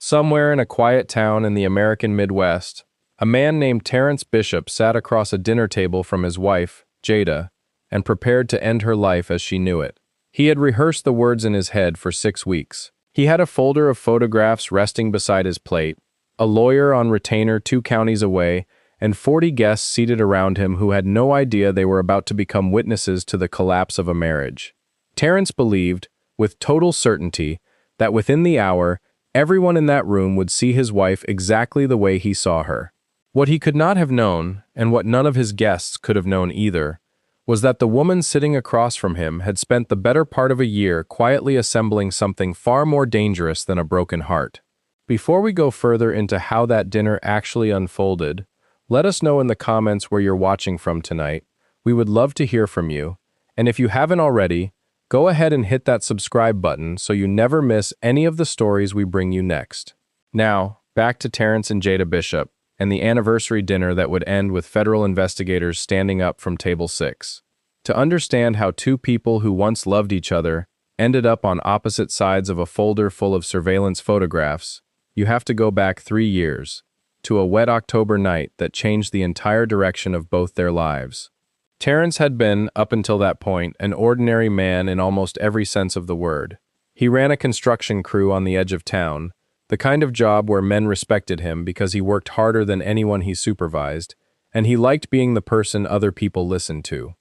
Somewhere in a quiet town in the American Midwest, a man named Terrence Bishop sat across a dinner table from his wife, Jada, and prepared to end her life as she knew it. He had rehearsed the words in his head for 6 weeks. He had a folder of photographs resting beside his plate, a lawyer on retainer 2 counties away, and 40 guests seated around him who had no idea they were about to become witnesses to the collapse of a marriage. Terrence believed, with total certainty, that within the hour, everyone in that room would see his wife exactly the way he saw her. What he could not have known, and what none of his guests could have known either, was that the woman sitting across from him had spent the better part of a year quietly assembling something far more dangerous than a broken heart. Before we go further into how that dinner actually unfolded, let us know in the comments where you're watching from tonight. We would love to hear from you, and if you haven't already, go ahead and hit that subscribe button so you never miss any of the stories we bring you next. Now, back to Terrence and Jada Bishop, and the anniversary dinner that would end with federal investigators standing up from table 6. To understand how 2 people who once loved each other ended up on opposite sides of a folder full of surveillance photographs, you have to go back 3 years, to a wet October night that changed the entire direction of both their lives. Terrence had been, up until that point, an ordinary man in almost every sense of the word. He ran a construction crew on the edge of town, the kind of job where men respected him because he worked harder than anyone he supervised, and he liked being the person other people listened to.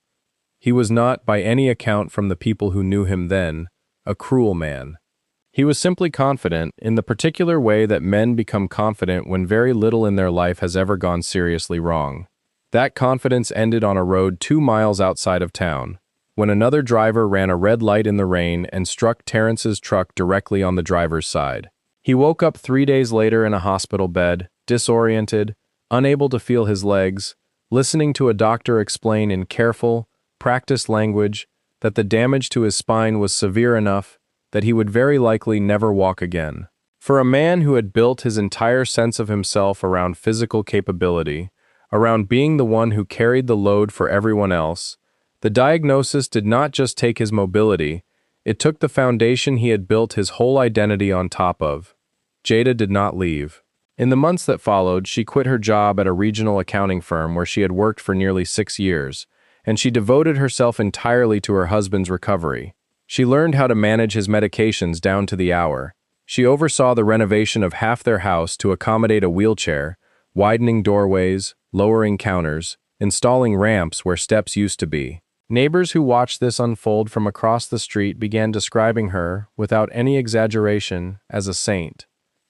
He was not, by any account from the people who knew him then, a cruel man. He was simply confident in the particular way that men become confident when very little in their life has ever gone seriously wrong. That confidence ended on a road 2 miles outside of town, when another driver ran a red light in the rain and struck Terrence's truck directly on the driver's side. He woke up 3 days later in a hospital bed, disoriented, unable to feel his legs, listening to a doctor explain in careful, practiced language that the damage to his spine was severe enough that he would very likely never walk again. For a man who had built his entire sense of himself around physical capability, around being the one who carried the load for everyone else, the diagnosis did not just take his mobility, it took the foundation he had built his whole identity on top of. Jada did not leave. In the months that followed, she quit her job at a regional accounting firm where she had worked for nearly 6 years, and she devoted herself entirely to her husband's recovery. She learned how to manage his medications down to the hour. She oversaw the renovation of half their house to accommodate a wheelchair, widening doorways, lowering counters, installing ramps where steps used to be. Neighbors who watched this unfold from across the street began describing her, without any exaggeration, as a saint.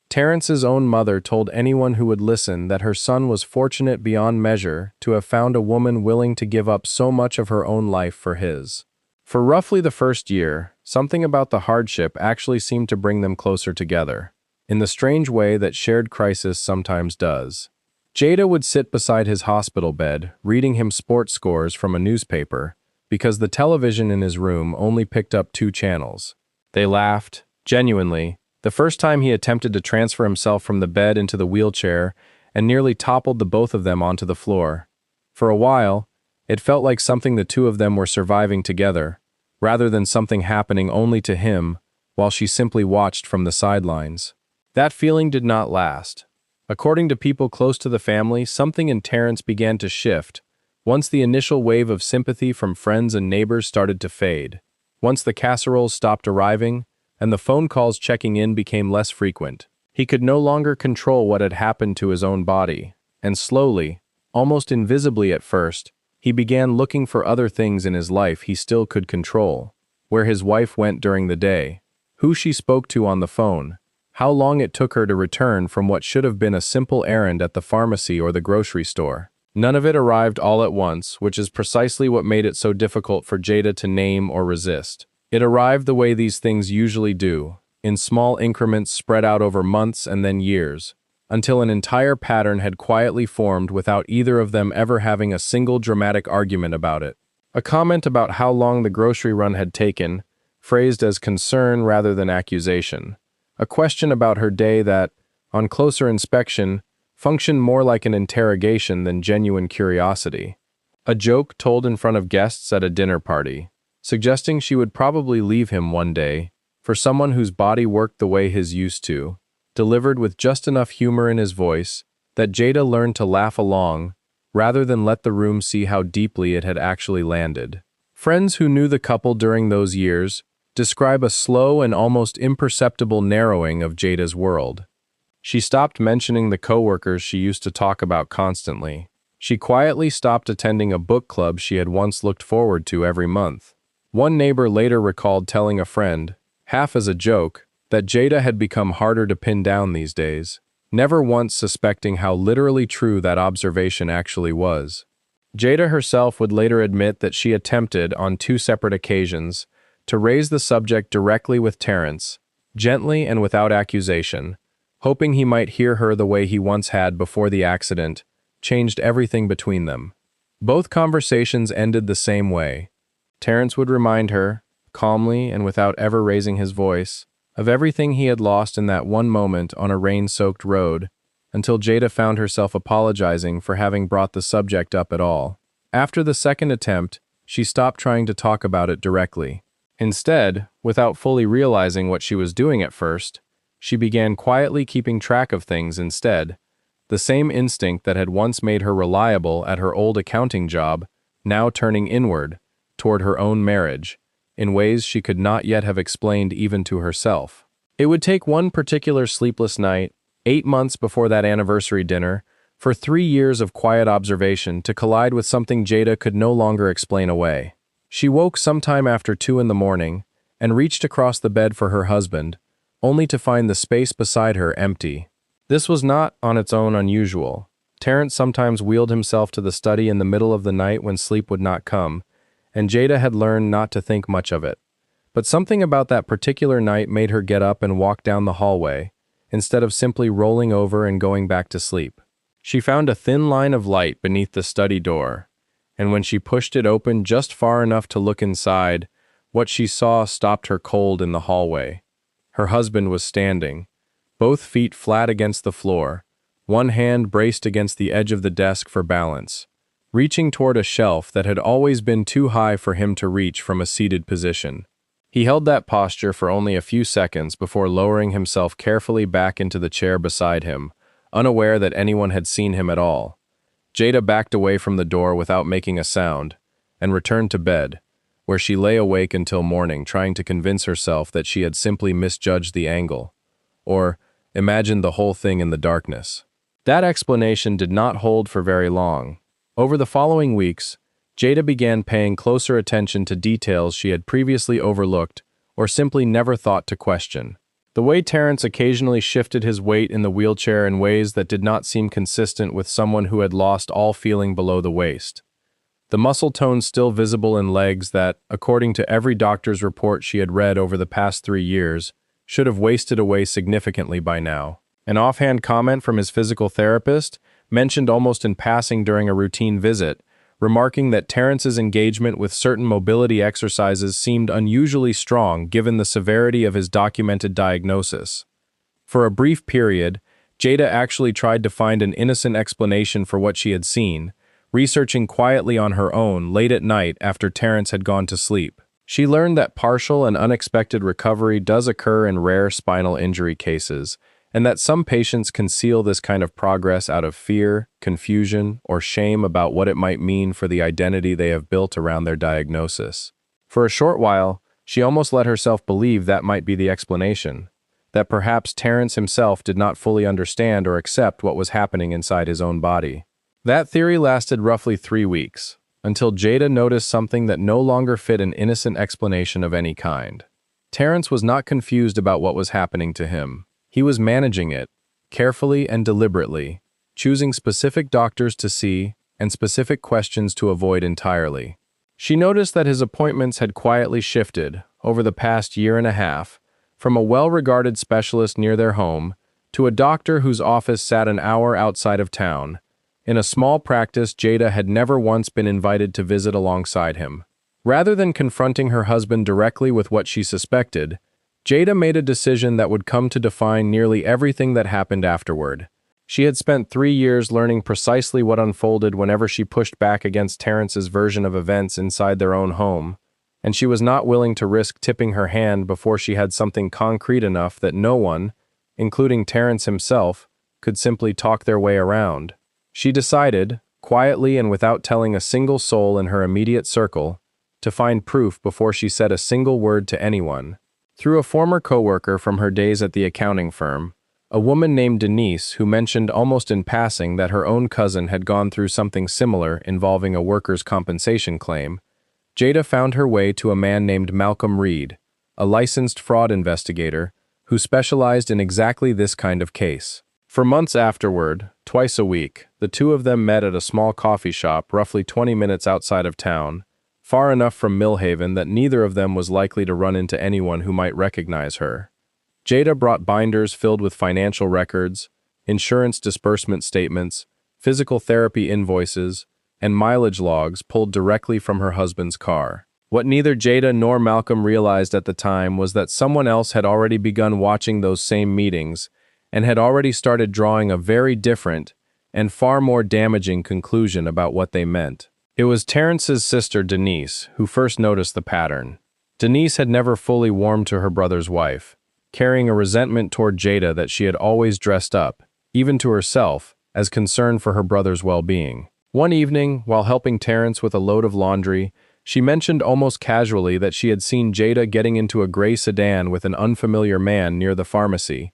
Terrence's own mother told anyone who would listen that her son was fortunate beyond measure to have found a woman willing to give up so much of her own life for his. For roughly the first year, something about the hardship actually seemed to bring them closer together, in the strange way that shared crisis sometimes does. Jada would sit beside his hospital bed, reading him sports scores from a newspaper, because the television in his room only picked up 2 channels. They laughed, genuinely, the first time he attempted to transfer himself from the bed into the wheelchair and nearly toppled the both of them onto the floor. For a while, it felt like something the 2 of them were surviving together, rather than something happening only to him while she simply watched from the sidelines. That feeling did not last. According to people close to the family, something in Terrence began to shift once the initial wave of sympathy from friends and neighbors started to fade, once the casseroles stopped arriving, and the phone calls checking in became less frequent. He could no longer control what had happened to his own body, and slowly, almost invisibly at first, he began looking for other things in his life he still could control: where his wife went during the day, who she spoke to on the phone, how long it took her to return from what should have been a simple errand at the pharmacy or the grocery store. None of it arrived all at once, which is precisely what made it so difficult for Jada to name or resist. It arrived the way these things usually do, in small increments spread out over months and then years, until an entire pattern had quietly formed without either of them ever having a single dramatic argument about it. A comment about how long the grocery run had taken, phrased as concern rather than accusation. A question about her day that, on closer inspection, functioned more like an interrogation than genuine curiosity. A joke told in front of guests at a dinner party, suggesting she would probably leave him one day for someone whose body worked the way his used to, delivered with just enough humor in his voice that Jada learned to laugh along rather than let the room see how deeply it had actually landed. Friends who knew the couple during those years describe a slow and almost imperceptible narrowing of Jada's world. She stopped mentioning the coworkers she used to talk about constantly. She quietly stopped attending a book club she had once looked forward to every month. One neighbor later recalled telling a friend, half as a joke, that Jada had become harder to pin down these days, never once suspecting how literally true that observation actually was. Jada herself would later admit that she attempted, on 2 separate occasions, to raise the subject directly with Terrence, gently and without accusation, hoping he might hear her the way he once had before the accident changed everything between them. Both conversations ended the same way. Terrence would remind her, calmly and without ever raising his voice, of everything he had lost in that one moment on a rain-soaked road, until Jada found herself apologizing for having brought the subject up at all. After the second attempt, she stopped trying to talk about it directly. Instead, without fully realizing what she was doing at first, she began quietly keeping track of things instead. The same instinct that had once made her reliable at her old accounting job, now turning inward, toward her own marriage, in ways she could not yet have explained even to herself. It would take one particular sleepless night, 8 months before that anniversary dinner, for 3 years of quiet observation to collide with something Jada could no longer explain away. She woke sometime after 2 in the morning and reached across the bed for her husband, only to find the space beside her empty. This was not, on its own, unusual. Terrence sometimes wheeled himself to the study in the middle of the night when sleep would not come, and Jada had learned not to think much of it. But something about that particular night made her get up and walk down the hallway, instead of simply rolling over and going back to sleep. She found a thin line of light beneath the study door, and when she pushed it open just far enough to look inside, what she saw stopped her cold in the hallway. Her husband was standing, both feet flat against the floor, one hand braced against the edge of the desk for balance, reaching toward a shelf that had always been too high for him to reach from a seated position. He held that posture for only a few seconds before lowering himself carefully back into the chair beside him, unaware that anyone had seen him at all. Jada backed away from the door without making a sound, and returned to bed, where she lay awake until morning trying to convince herself that she had simply misjudged the angle, or imagined the whole thing in the darkness. That explanation did not hold for very long. Over the following weeks, Jada began paying closer attention to details she had previously overlooked or simply never thought to question. The way Terrence occasionally shifted his weight in the wheelchair in ways that did not seem consistent with someone who had lost all feeling below the waist. The muscle tone still visible in legs that, according to every doctor's report she had read over the past 3 years, should have wasted away significantly by now. An offhand comment from his physical therapist, mentioned almost in passing during a routine visit, remarking that Terrence's engagement with certain mobility exercises seemed unusually strong given the severity of his documented diagnosis. For a brief period, Jada actually tried to find an innocent explanation for what she had seen, researching quietly on her own late at night after Terrence had gone to sleep. She learned that partial and unexpected recovery does occur in rare spinal injury cases, and that some patients conceal this kind of progress out of fear, confusion, or shame about what it might mean for the identity they have built around their diagnosis. For a short while, she almost let herself believe that might be the explanation, that perhaps Terrence himself did not fully understand or accept what was happening inside his own body. That theory lasted roughly 3 weeks, until Jada noticed something that no longer fit an innocent explanation of any kind. Terrence was not confused about what was happening to him. He was managing it, carefully and deliberately, choosing specific doctors to see and specific questions to avoid entirely. She noticed that his appointments had quietly shifted, over the past 1.5 years, from a well-regarded specialist near their home to a doctor whose office sat an hour outside of town. In a small practice, Jada had never once been invited to visit alongside him. Rather than confronting her husband directly with what she suspected, Jada made a decision that would come to define nearly everything that happened afterward. She had spent 3 years learning precisely what unfolded whenever she pushed back against Terrence's version of events inside their own home, and she was not willing to risk tipping her hand before she had something concrete enough that no one, including Terrence himself, could simply talk their way around. She decided, quietly and without telling a single soul in her immediate circle, to find proof before she said a single word to anyone. Through a former coworker from her days at the accounting firm, a woman named Denise who mentioned almost in passing that her own cousin had gone through something similar involving a workers' compensation claim, Jada found her way to a man named Malcolm Reed, a licensed fraud investigator who specialized in exactly this kind of case. For months afterward, twice a week, the two of them met at a small coffee shop roughly 20 minutes outside of town, far enough from Millhaven that neither of them was likely to run into anyone who might recognize her. Jada brought binders filled with financial records, insurance disbursement statements, physical therapy invoices, and mileage logs pulled directly from her husband's car. What neither Jada nor Malcolm realized at the time was that someone else had already begun watching those same meetings and had already started drawing a very different and far more damaging conclusion about what they meant. It was Terrence's sister Denise who first noticed the pattern. Denise had never fully warmed to her brother's wife, carrying a resentment toward Jada that she had always dressed up, even to herself, as concern for her brother's well-being. One evening, while helping Terrence with a load of laundry, she mentioned almost casually that she had seen Jada getting into a gray sedan with an unfamiliar man near the pharmacy,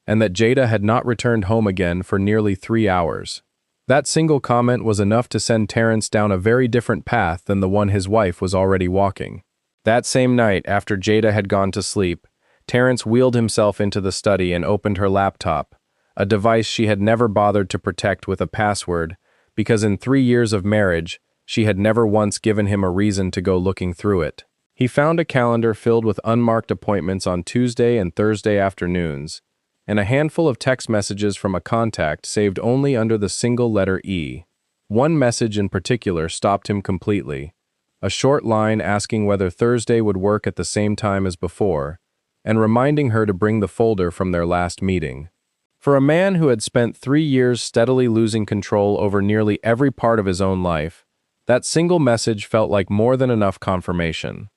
and that Jada had not returned home again for nearly 3 hours. That single comment was enough to send Terrence down a very different path than the one his wife was already walking. That same night, after Jada had gone to sleep, Terrence wheeled himself into the study and opened her laptop, a device she had never bothered to protect with a password, because in 3 years of marriage, she had never once given him a reason to go looking through it. He found a calendar filled with unmarked appointments on Tuesday and Thursday afternoons, and a handful of text messages from a contact saved only under the single letter E. One message in particular stopped him completely, a short line asking whether Thursday would work at the same time as before, and reminding her to bring the folder from their last meeting. For a man who had spent 3 years steadily losing control over nearly every part of his own life, that single message felt like more than enough confirmation.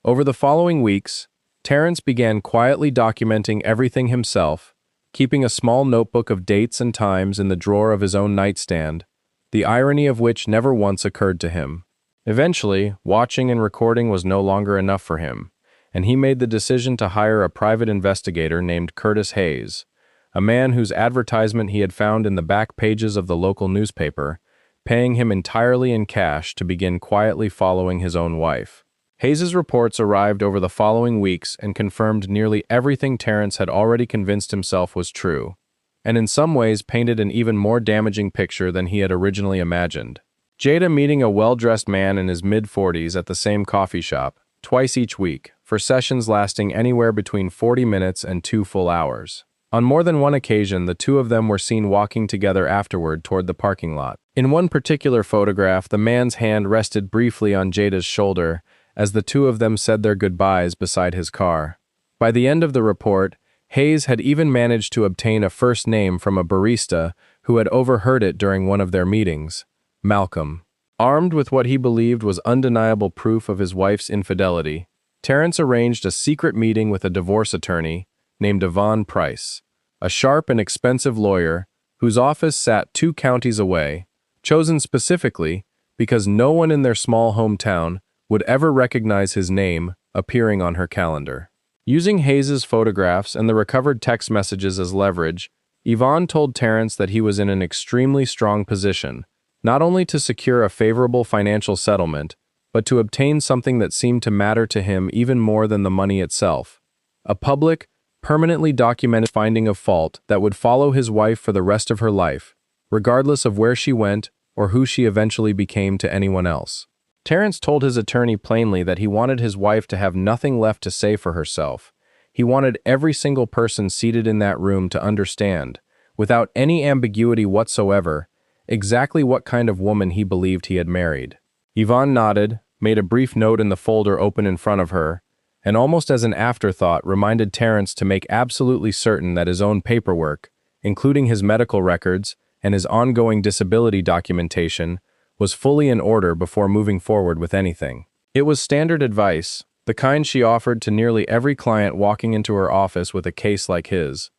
Over the following weeks, Terrence began quietly documenting everything himself, keeping a small notebook of dates and times in the drawer of his own nightstand, the irony of which never once occurred to him. Eventually, watching and recording was no longer enough for him, and he made the decision to hire a private investigator named Curtis Hayes, a man whose advertisement he had found in the back pages of the local newspaper, paying him entirely in cash to begin quietly following his own wife. Hayes's reports arrived over the following weeks and confirmed nearly everything Terrence had already convinced himself was true, and in some ways painted an even more damaging picture than he had originally imagined. Jada meeting a well-dressed man in his mid-40s at the same coffee shop, twice each week, for sessions lasting anywhere between 40 minutes and 2 full hours. On more than one occasion, the two of them were seen walking together afterward toward the parking lot. In one particular photograph, the man's hand rested briefly on Jada's shoulder as the two of them said their goodbyes beside his car. By the end of the report, Hayes had even managed to obtain a first name from a barista who had overheard it during one of their meetings, Malcolm. Armed with what he believed was undeniable proof of his wife's infidelity, Terrence arranged a secret meeting with a divorce attorney named Yvonne Price, a sharp and expensive lawyer whose office sat 2 counties away, chosen specifically because no one in their small hometown would ever recognize his name appearing on her calendar. Using Hayes's photographs and the recovered text messages as leverage, Yvonne told Terrence that he was in an extremely strong position, not only to secure a favorable financial settlement, but to obtain something that seemed to matter to him even more than the money itself: a public, permanently documented finding of fault that would follow his wife for the rest of her life, regardless of where she went or who she eventually became to anyone else. Terrence told his attorney plainly that he wanted his wife to have nothing left to say for herself. He wanted every single person seated in that room to understand, without any ambiguity whatsoever, exactly what kind of woman he believed he had married. Yvonne nodded, made a brief note in the folder open in front of her, and almost as an afterthought reminded Terrence to make absolutely certain that his own paperwork, including his medical records and his ongoing disability documentation, was fully in order before moving forward with anything. It was standard advice, the kind she offered to nearly every client walking into her office with a case like his.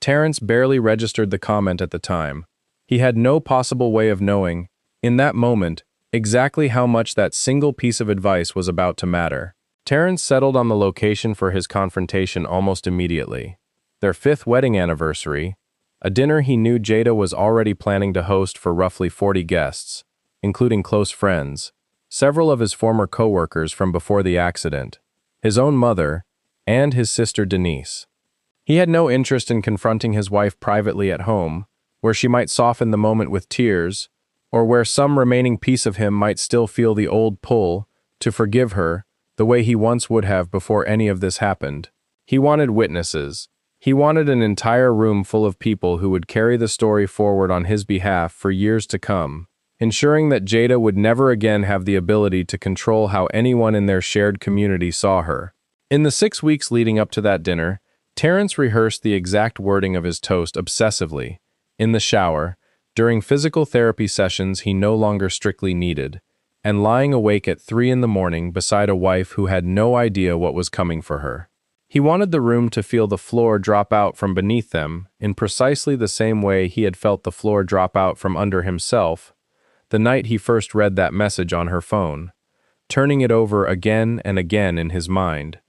Terrence barely registered the comment at the time. He had no possible way of knowing, in that moment, exactly how much that single piece of advice was about to matter. Terrence settled on the location for his confrontation almost immediately. Their 5th wedding anniversary, a dinner he knew Jada was already planning to host for roughly 40 guests, including close friends, several of his former co-workers from before the accident, his own mother, and his sister Denise. He had no interest in confronting his wife privately at home, where she might soften the moment with tears, or where some remaining piece of him might still feel the old pull to forgive her the way he once would have before any of this happened. He wanted witnesses. He wanted an entire room full of people who would carry the story forward on his behalf for years to come, ensuring that Jada would never again have the ability to control how anyone in their shared community saw her. In the 6 weeks leading up to that dinner, Terrence rehearsed the exact wording of his toast obsessively, in the shower, during physical therapy sessions he no longer strictly needed, and lying awake at 3 in the morning beside a wife who had no idea what was coming for her. He wanted the room to feel the floor drop out from beneath them in precisely the same way he had felt the floor drop out from under himself the night he first read that message on her phone, turning it over again and again in his mind,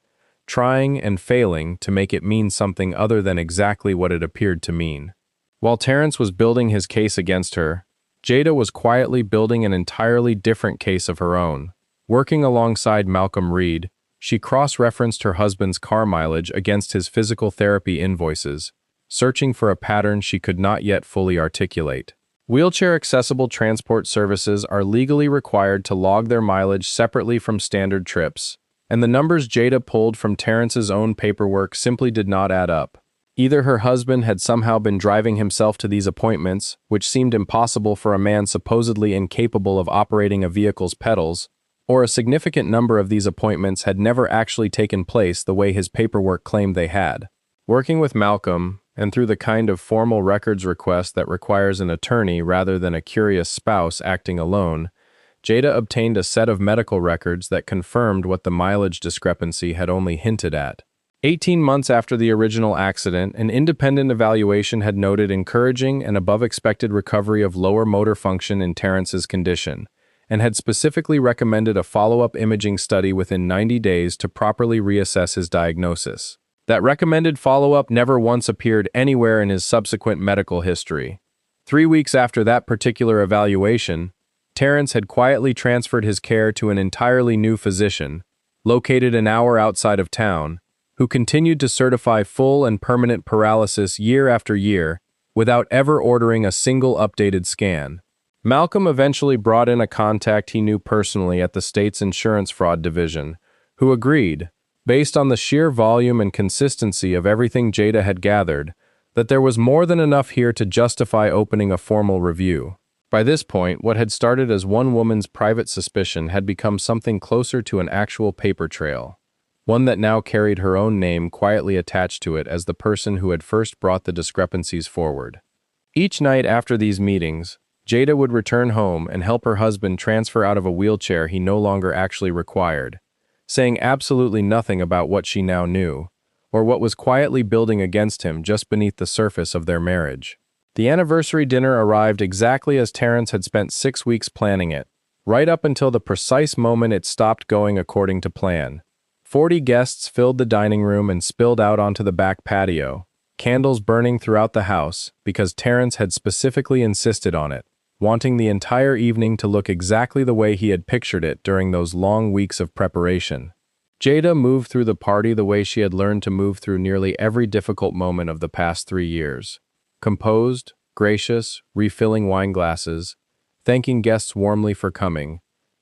trying and failing to make it mean something other than exactly what it appeared to mean. While Terrence was building his case against her, Jada was quietly building an entirely different case of her own. Working alongside Malcolm Reed, she cross-referenced her husband's car mileage against his physical therapy invoices, searching for a pattern she could not yet fully articulate. Wheelchair-accessible transport services are legally required to log their mileage separately from standard trips, and the numbers Jada pulled from Terrence's own paperwork simply did not add up. Either her husband had somehow been driving himself to these appointments, which seemed impossible for a man supposedly incapable of operating a vehicle's pedals, or a significant number of these appointments had never actually taken place the way his paperwork claimed they had. Working with Malcolm, and through the kind of formal records request that requires an attorney rather than a curious spouse acting alone, Jada obtained a set of medical records that confirmed what the mileage discrepancy had only hinted at. 18 months after the original accident, an independent evaluation had noted encouraging and above-expected recovery of lower motor function in Terrence's condition, and had specifically recommended a follow-up imaging study within 90 days to properly reassess his diagnosis. That recommended follow-up never once appeared anywhere in his subsequent medical history. 3 weeks after that particular evaluation, Terrence had quietly transferred his care to an entirely new physician, located an hour outside of town, who continued to certify full and permanent paralysis year after year without ever ordering a single updated scan. Malcolm eventually brought in a contact he knew personally at the state's insurance fraud division, who agreed, based on the sheer volume and consistency of everything Jada had gathered, that there was more than enough here to justify opening a formal review. By this point, what had started as one woman's private suspicion had become something closer to an actual paper trail, one that now carried her own name quietly attached to it as the person who had first brought the discrepancies forward. Each night after these meetings, Jada would return home and help her husband transfer out of a wheelchair he no longer actually required, saying absolutely nothing about what she now knew, or what was quietly building against him just beneath the surface of their marriage. The anniversary dinner arrived exactly as Terrence had spent 6 weeks planning it, right up until the precise moment it stopped going according to plan. 40 guests filled the dining room and spilled out onto the back patio, candles burning throughout the house because Terrence had specifically insisted on it, wanting the entire evening to look exactly the way he had pictured it during those long weeks of preparation. Jada moved through the party the way she had learned to move through nearly every difficult moment of the past 3 years. Composed, gracious, refilling wine glasses, thanking guests warmly for coming,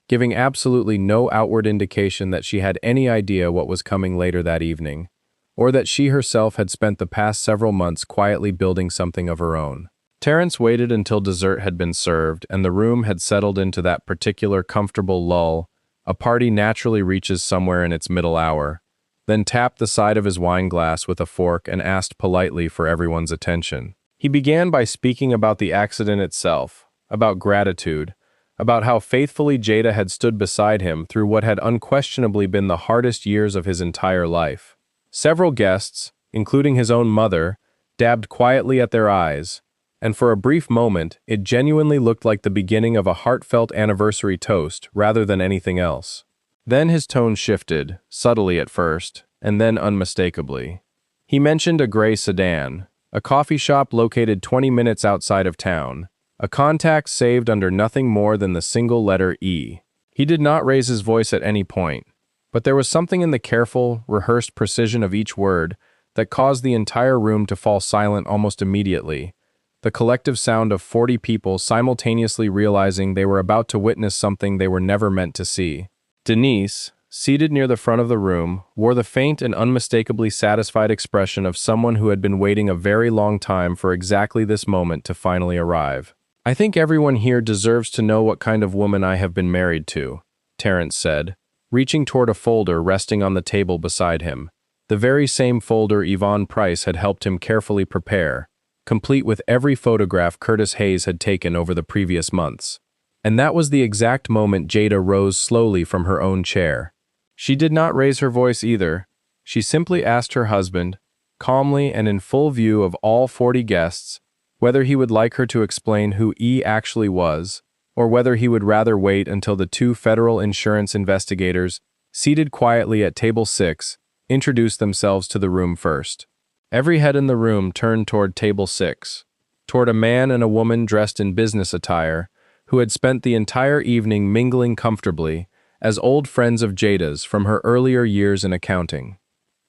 giving absolutely no outward indication that she had any idea what was coming later that evening, or that she herself had spent the past several months quietly building something of her own. Terrence waited until dessert had been served and the room had settled into that particular comfortable lull a party naturally reaches somewhere in its middle hour, then tapped the side of his wine glass with a fork and asked politely for everyone's attention. He began by speaking about the accident itself, about gratitude, about how faithfully Jada had stood beside him through what had unquestionably been the hardest years of his entire life. Several guests, including his own mother, dabbed quietly at their eyes, and for a brief moment it genuinely looked like the beginning of a heartfelt anniversary toast rather than anything else. Then his tone shifted, subtly at first, and then unmistakably. He mentioned a gray sedan, a coffee shop located 20 minutes outside of town, a contact saved under nothing more than the single letter E. He did not raise his voice at any point, but there was something in the careful, rehearsed precision of each word that caused the entire room to fall silent almost immediately, the collective sound of 40 people simultaneously realizing they were about to witness something they were never meant to see. Denise, seated near the front of the room, wore the faint and unmistakably satisfied expression of someone who had been waiting a very long time for exactly this moment to finally arrive. "I think everyone here deserves to know what kind of woman I have been married to," Terrence said, reaching toward a folder resting on the table beside him, the very same folder Yvonne Price had helped him carefully prepare, complete with every photograph Curtis Hayes had taken over the previous months. And that was the exact moment Jada rose slowly from her own chair. She did not raise her voice either. She simply asked her husband, calmly and in full view of all 40 guests, whether he would like her to explain who E actually was, or whether he would rather wait until the two federal insurance investigators, seated quietly at table 6, introduced themselves to the room first. Every head in the room turned toward table 6, toward a man and a woman dressed in business attire, who had spent the entire evening mingling comfortably as old friends of Jada's from her earlier years in accounting.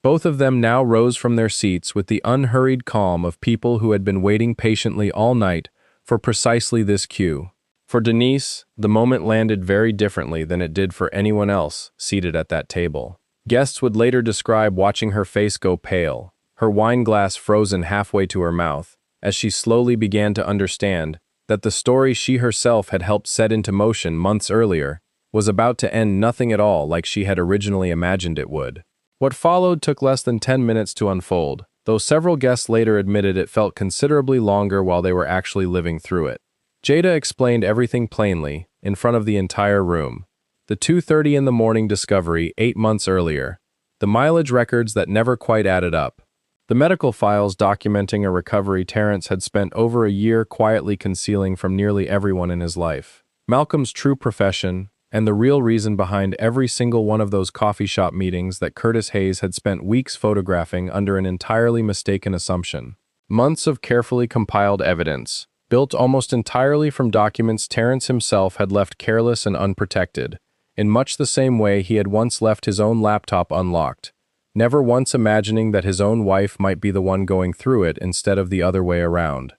Both of them now rose from their seats with the unhurried calm of people who had been waiting patiently all night for precisely this cue. For Denise, the moment landed very differently than it did for anyone else seated at that table. Guests would later describe watching her face go pale, her wine glass frozen halfway to her mouth, as she slowly began to understand that the story she herself had helped set into motion months earlier was about to end nothing at all like she had originally imagined it would. What followed took less than 10 minutes to unfold, though several guests later admitted it felt considerably longer while they were actually living through it. Jada explained everything plainly, in front of the entire room. The 2:30 in the morning discovery 8 months earlier, the mileage records that never quite added up, the medical files documenting a recovery Terrence had spent over a year quietly concealing from nearly everyone in his life, Malcolm's true profession, and the real reason behind every single one of those coffee shop meetings that Curtis Hayes had spent weeks photographing under an entirely mistaken assumption. Months of carefully compiled evidence, built almost entirely from documents Terrence himself had left careless and unprotected, in much the same way he had once left his own laptop unlocked, never once imagining that his own wife might be the one going through it instead of the other way around.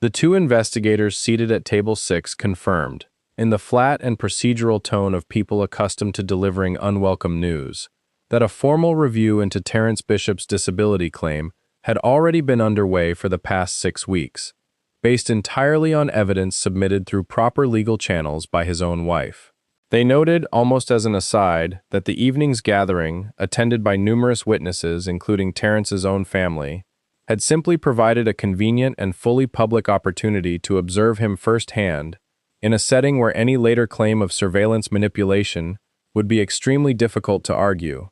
The two investigators seated at table 6 confirmed, in the flat and procedural tone of people accustomed to delivering unwelcome news, that a formal review into Terrence Bishop's disability claim had already been underway for the past 6 weeks, based entirely on evidence submitted through proper legal channels by his own wife. They noted, almost as an aside, that the evening's gathering, attended by numerous witnesses including Terrence's own family, had simply provided a convenient and fully public opportunity to observe him firsthand, in a setting where any later claim of surveillance manipulation would be extremely difficult to argue.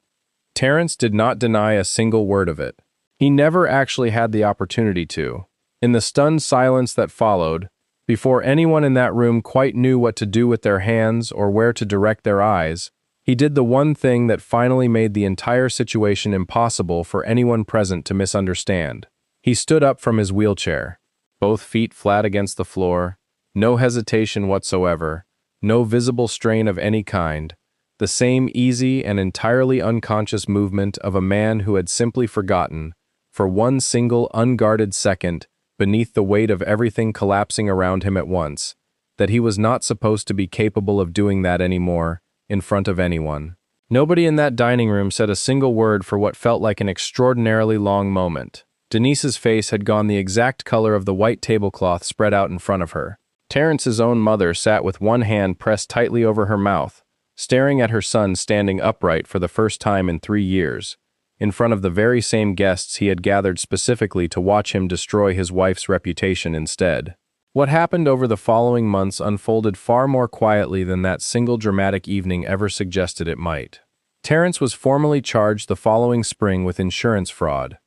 Terrence did not deny a single word of it. He never actually had the opportunity to. In the stunned silence that followed, before anyone in that room quite knew what to do with their hands or where to direct their eyes, he did the one thing that finally made the entire situation impossible for anyone present to misunderstand. He stood up from his wheelchair, both feet flat against the floor, no hesitation whatsoever, no visible strain of any kind, the same easy and entirely unconscious movement of a man who had simply forgotten, for one single unguarded second, beneath the weight of everything collapsing around him at once, that he was not supposed to be capable of doing that anymore, in front of anyone. Nobody in that dining room said a single word for what felt like an extraordinarily long moment. Denise's face had gone the exact color of the white tablecloth spread out in front of her. Terrence's own mother sat with one hand pressed tightly over her mouth, staring at her son standing upright for the first time in 3 years, in front of the very same guests he had gathered specifically to watch him destroy his wife's reputation instead. What happened over the following months unfolded far more quietly than that single dramatic evening ever suggested it might. Terrence was formally charged the following spring with insurance fraud,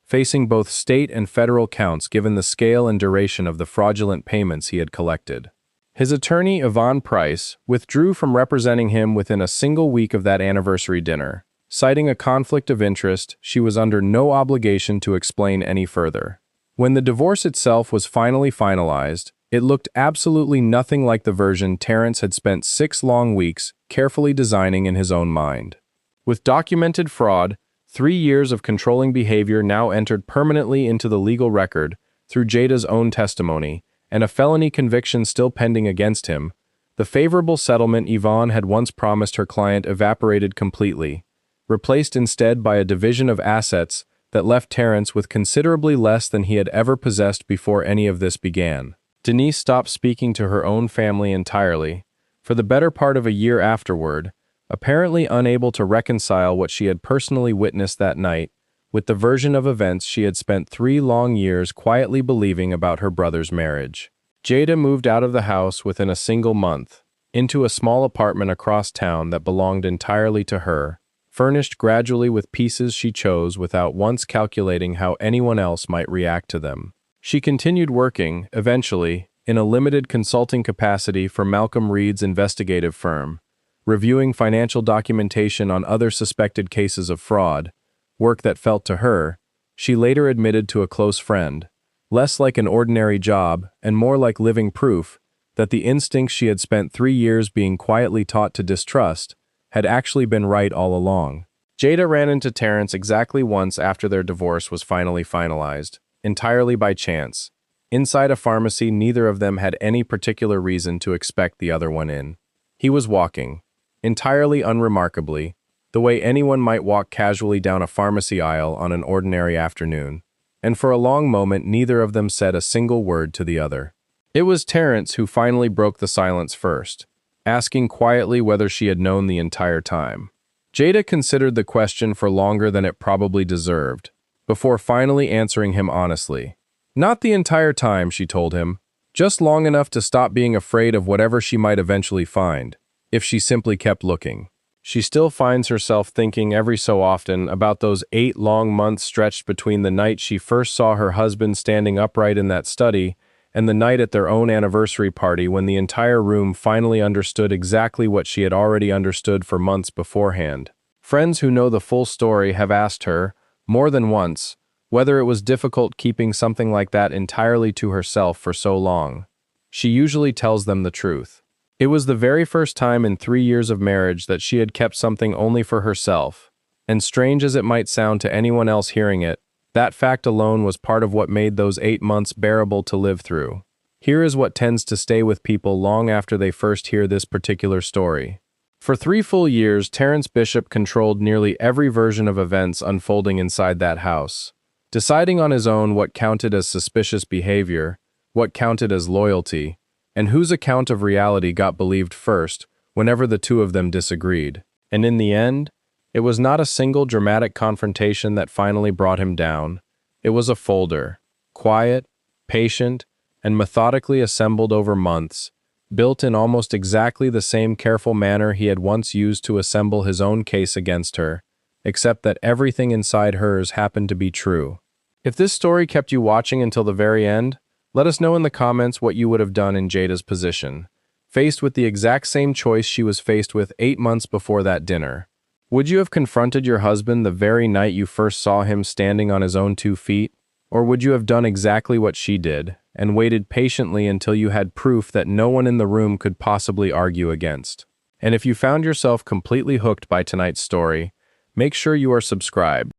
facing both state and federal counts given the scale and duration of the fraudulent payments he had collected. His attorney, Yvonne Price, withdrew from representing him within a single week of that anniversary dinner. Citing a conflict of interest, she was under no obligation to explain any further. When the divorce itself was finally finalized, it looked absolutely nothing like the version Terrence had spent 6 long weeks carefully designing in his own mind. With documented fraud, 3 years of controlling behavior now entered permanently into the legal record through Jada's own testimony, and a felony conviction still pending against him, the favorable settlement Yvonne had once promised her client evaporated completely, replaced instead by a division of assets that left Terrence with considerably less than he had ever possessed before any of this began. Denise stopped speaking to her own family entirely, for the better part of a year afterward, apparently unable to reconcile what she had personally witnessed that night with the version of events she had spent 3 long years quietly believing about her brother's marriage. Jada moved out of the house within a single month, into a small apartment across town that belonged entirely to her, furnished gradually with pieces she chose without once calculating how anyone else might react to them. She continued working, eventually, in a limited consulting capacity for Malcolm Reed's investigative firm, reviewing financial documentation on other suspected cases of fraud, work that felt to her, she later admitted to a close friend, less like an ordinary job and more like living proof that the instincts she had spent 3 years being quietly taught to distrust had actually been right all along. Jada ran into Terrence exactly once after their divorce was finally finalized, entirely by chance. Inside a pharmacy, neither of them had any particular reason to expect the other one in. He was walking, entirely unremarkably, the way anyone might walk casually down a pharmacy aisle on an ordinary afternoon, and for a long moment neither of them said a single word to the other. It was Terrence who finally broke the silence first, asking quietly whether she had known the entire time. Jada considered the question for longer than it probably deserved, before finally answering him honestly. Not the entire time, she told him, just long enough to stop being afraid of whatever she might eventually find, if she simply kept looking. She still finds herself thinking every so often about those 8 long months stretched between the night she first saw her husband standing upright in that study and the night at their own anniversary party when the entire room finally understood exactly what she had already understood for months beforehand. Friends who know the full story have asked her, more than once, whether it was difficult keeping something like that entirely to herself for so long. She usually tells them the truth. It was the very first time in 3 years of marriage that she had kept something only for herself, and strange as it might sound to anyone else hearing it, that fact alone was part of what made those 8 months bearable to live through. Here is what tends to stay with people long after they first hear this particular story. For 3 full years, Terrence Bishop controlled nearly every version of events unfolding inside that house, deciding on his own what counted as suspicious behavior, what counted as loyalty, and whose account of reality got believed first whenever the two of them disagreed. And in the end, it was not a single dramatic confrontation that finally brought him down. It was a folder, quiet, patient, and methodically assembled over months, built in almost exactly the same careful manner he had once used to assemble his own case against her, except that everything inside hers happened to be true. If this story kept you watching until the very end, let us know in the comments what you would have done in Jada's position, faced with the exact same choice she was faced with 8 months before that dinner. Would you have confronted your husband the very night you first saw him standing on his own 2 feet? Or would you have done exactly what she did, and waited patiently until you had proof that no one in the room could possibly argue against? And if you found yourself completely hooked by tonight's story, make sure you are subscribed.